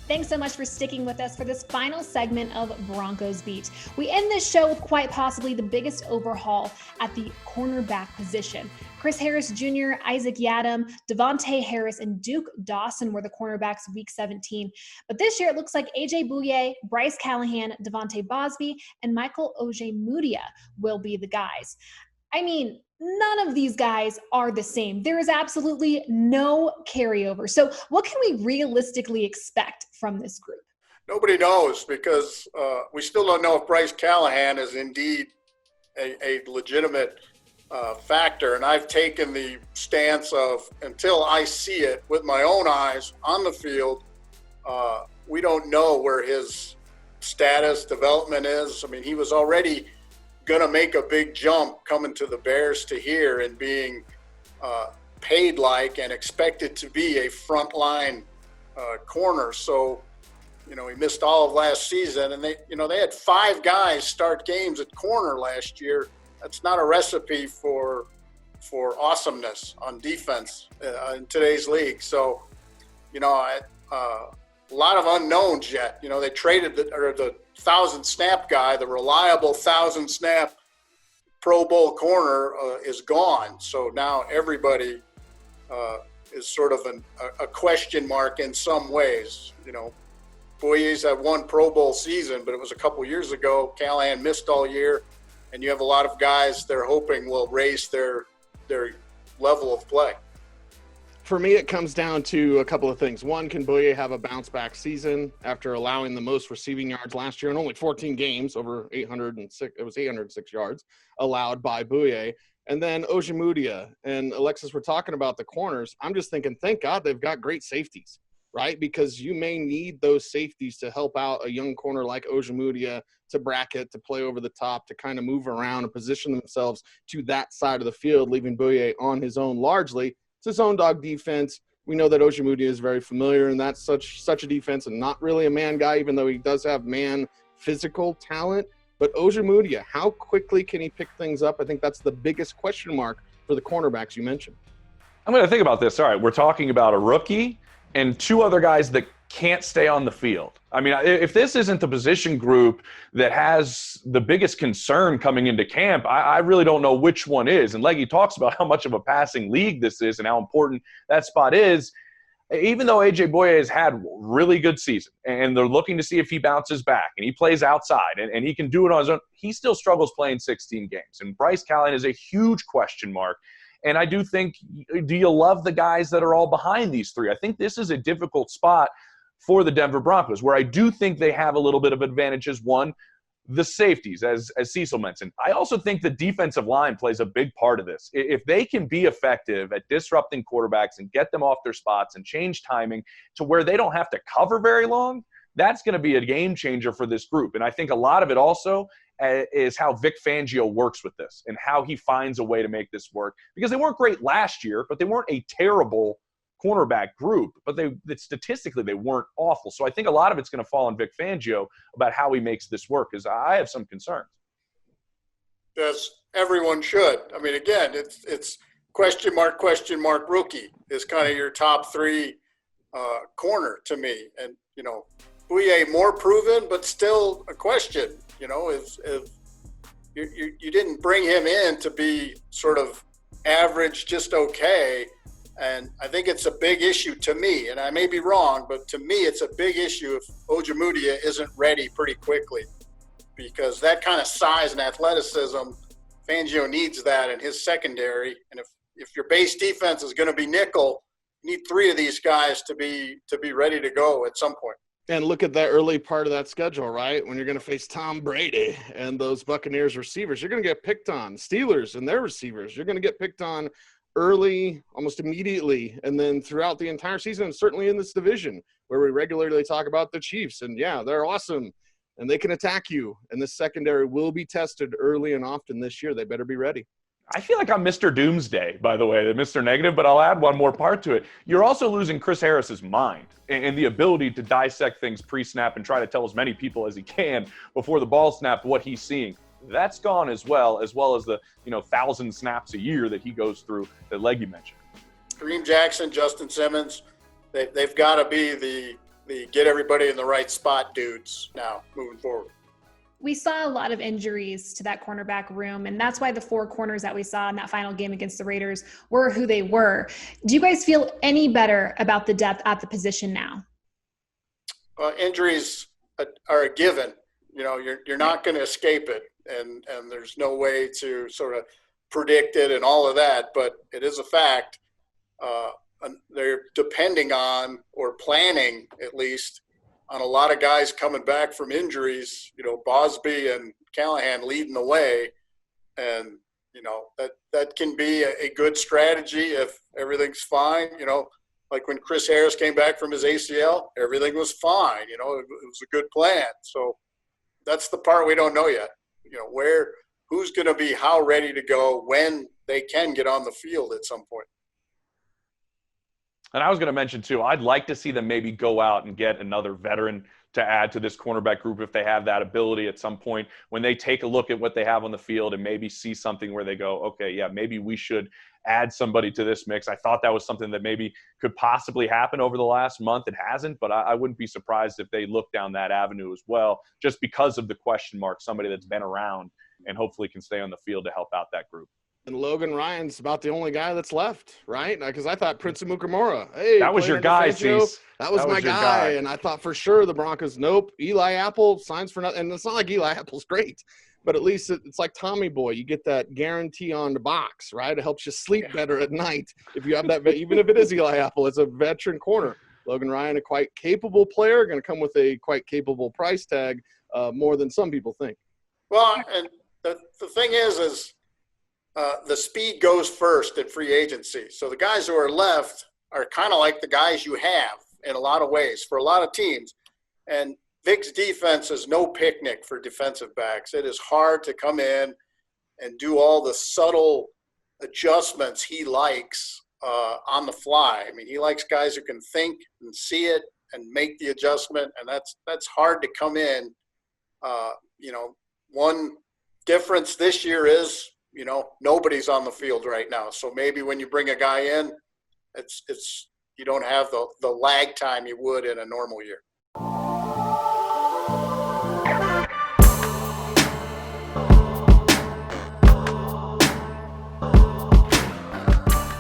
Thanks so much for sticking with us for this final segment of Broncos Beat. We end this show with quite possibly the biggest overhaul at the cornerback position. Chris Harris Jr., Isaac Yiadom, Devontae Harris, and Duke Dawson were the cornerbacks week 17. But this year it looks like AJ Bouye, Bryce Callahan, Devontae Bosby, and Michael Ojemudia will be the guys. I mean, none of these guys are the same. There is absolutely no carryover. So what can we realistically expect from this group? Nobody knows because we still don't know if Bryce Callahan is indeed a legitimate factor. And I've taken the stance of until I see it with my own eyes on the field, we don't know where his status development is. I mean, he was already going to make a big jump coming to the Bears to here and being paid like and expected to be a frontline corner. So, he missed all of last season, and they had 5 guys start games at corner last year. That's not a recipe for awesomeness on defense in today's league. So, a lot of unknowns yet. They traded the 1,000-snap guy, the reliable 1,000-snap Pro Bowl corner is gone. So now everybody is sort of a question mark in some ways. Bouye's had one Pro Bowl season, but it was a couple years ago. Callahan missed all year, and you have a lot of guys they're hoping will raise their level of play. For me, it comes down to a couple of things. One, can Bouye have a bounce-back season after allowing the most receiving yards last year in only 14 games, over 806? It was 806 yards allowed by Bouye. And then Ojemudia and Alexis were talking about the corners. I'm just thinking, thank God they've got great safeties, right? Because you may need those safeties to help out a young corner like Ojemudia to bracket, to play over the top, to kind of move around and position themselves to that side of the field, leaving Bouye on his own largely. It's his own dog defense. We know that Ojemudia is very familiar, and that's such a defense and not really a man guy, even though he does have man physical talent. But Ojemudia, how quickly can he pick things up? I think that's the biggest question mark for the cornerbacks you mentioned. I'm going to think about this. All right, we're talking about a rookie and 2 other guys that can't stay on the field. I mean, if this isn't the position group that has the biggest concern coming into camp, I really don't know which one is. And Leggy talks about how much of a passing league this is and how important that spot is. Even though AJ Bouye has had really good season and they're looking to see if he bounces back and he plays outside and he can do it on his own, he still struggles playing 16 games. And Bryce Callahan is a huge question mark. And I do think, do you love the guys that are all behind these 3? I think this is a difficult spot for the Denver Broncos, where I do think they have a little bit of advantages. One, the safeties, as Cecil mentioned. I also think the defensive line plays a big part of this. If they can be effective at disrupting quarterbacks and get them off their spots and change timing to where they don't have to cover very long, that's going to be a game changer for this group. And I think a lot of it also is how Vic Fangio works with this and how he finds a way to make this work. Because they weren't great last year, but they weren't a terrible cornerback group, but statistically they weren't awful. So I think a lot of it's going to fall on Vic Fangio about how he makes this work, because I have some concerns. Yes, everyone should. I mean, again, it's question mark rookie is kind of your top 3 corner to me. And, Bouye more proven, but still a question, if you didn't bring him in to be sort of average, just okay. And I think it's a big issue to me, and I may be wrong, but to me it's a big issue if Ojemudia isn't ready pretty quickly, because that kind of size and athleticism, Fangio needs that in his secondary. And if your base defense is going to be nickel, you need 3 of these guys to be ready to go at some point. And look at that early part of that schedule, right? When you're going to face Tom Brady and those Buccaneers receivers, you're going to get picked on. Steelers and their receivers, you're going to get picked on early, almost immediately, and then throughout the entire season, and certainly in this division where we regularly talk about the Chiefs. And, yeah, they're awesome, and they can attack you. And the secondary will be tested early and often this year. They better be ready. I feel like I'm Mr. Doomsday, by the way, Mr. Negative, but I'll add one more part to it. You're also losing Chris Harris's mind and the ability to dissect things pre-snap and try to tell as many people as he can before the ball snapped what he's seeing. That's gone as well as the 1,000 snaps a year that he goes through that Leggy mentioned. Kareem Jackson, Justin Simmons, they've got to be the get everybody in the right spot dudes now moving forward. We saw a lot of injuries to that cornerback room, and that's why the 4 corners that we saw in that final game against the Raiders were who they were. Do you guys feel any better about the depth at the position now? Injuries are a given. You know, you're not going to escape it, and there's no way to sort of predict it and all of that, but it is a fact. They're depending on, or planning at least, on a lot of guys coming back from injuries, you know, Bosby and Callahan leading the way. And, you know, that can be a good strategy if everything's fine. You know, like when Chris Harris came back from his ACL, everything was fine. You know, it was a good plan. So that's the part we don't know yet. You know, who's going to be how ready to go when they can get on the field at some point. And I was going to mention, too, I'd like to see them maybe go out and get another veteran to add to this cornerback group if they have that ability at some point, when they take a look at what they have on the field and maybe see something where they go, okay, yeah, maybe we should add somebody to this mix. I thought that was something that maybe could possibly happen over the last month. It hasn't, but I wouldn't be surprised if they look down that avenue as well, just because of the question mark, somebody that's been around and hopefully can stay on the field to help out that group. And Logan Ryan's about the only guy that's left, right? Because I thought Prince Amukamara, hey, that was your guy, Cecil. That was my guy. And I thought for sure the Broncos, nope. Eli Apple signs for nothing. And it's not like Eli Apple's great, but at least it's like Tommy Boy. You get that guarantee on the box, right? It helps you sleep better at night if you have that, even if it is Eli Apple. It's a veteran corner. Logan Ryan, a quite capable player, going to come with a quite capable price tag, more than some people think. Well, and the thing is the speed goes first in free agency. So the guys who are left are kind of like the guys you have in a lot of ways for a lot of teams. And Vic's defense is no picnic for defensive backs. It is hard to come in and do all the subtle adjustments he likes on the fly. I mean, he likes guys who can think and see it and make the adjustment, and that's hard to come in. You know, one difference this year is, you know, nobody's on the field right now. So maybe when you bring a guy in, it's you don't have the lag time you would in a normal year.